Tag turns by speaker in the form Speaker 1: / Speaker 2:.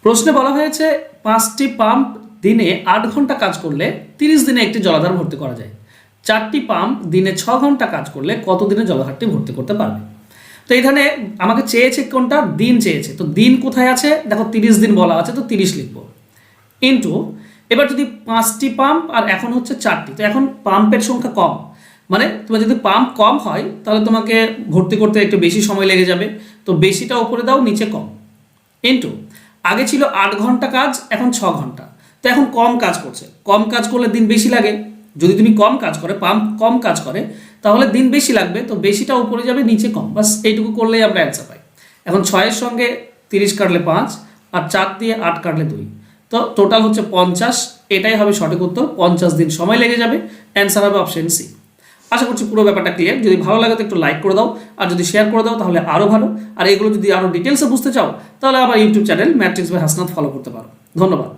Speaker 1: প্রশ্নে বলা হয়েছে 5টি পাম্প দিনে 8 ঘন্টা কাজ করলে 30 দিনে একটি জলাধার ভর্তি করা যায়। 4টি পাম্প দিনে 6 ঘন্টা কাজ করলে কত দিনে জলাধারটি ভর্তি করতে পারবে? তো এখানে আমাকে চেয়েছে কোনটা, দিন চেয়েছে। তো দিন কোথায় আছে দেখো, 30 দিন বলা আছে, তো 30 লিখবো ইন্টু, এবার যদি 5টি পাম্প আর এখন হচ্ছে 4টি, তো এখন পাম্পের সংখ্যা কম, মানে তোমার যদি পাম্প কম হয় তাহলে তোমাকে ভর্তি করতে একটু বেশি সময় লেগে যাবে, তো বেশিটা উপরে দাও, নিচে কম, ইন্টু আগে ছিল 8 ঘন্টা কাজ, এখন 6 ঘন্টা, তো এখন কম কাজ করছে। কম কাজ করলে দিন বেশি লাগে, যদি তুমি কম কাজ করে, পাম্প কম কাজ করে, তাহলে দিন বেশি লাগবে, তো বেশিটা উপরে যাবে, নিচে কম, বাস এইটুকু করলেই আমরা অ্যান্সার পাই। এখন 6-এর সঙ্গে 30 কাটলে 5, আর 4 দিয়ে 8 কাটলে 2, তো টোটাল হচ্ছে 50। এটাই হবে সঠিক উত্তর, 50 দিন সময় লেগে যাবে। অ্যান্সার হবে অপশন সি। আশা করছি পুরো ব্যাপারটা ক্লিয়ার। যদি ভালো লাগে তো একটু লাইক করে দাও, আর যদি শেয়ার করে দাও তাহলে আরও ভালো। আর এগুলো যদি আরও ডিটেলসে বুঝতে চাও তাহলে আবার YouTube channel Matrix by Hasnat follow করতে পারো। ধন্যবাদ।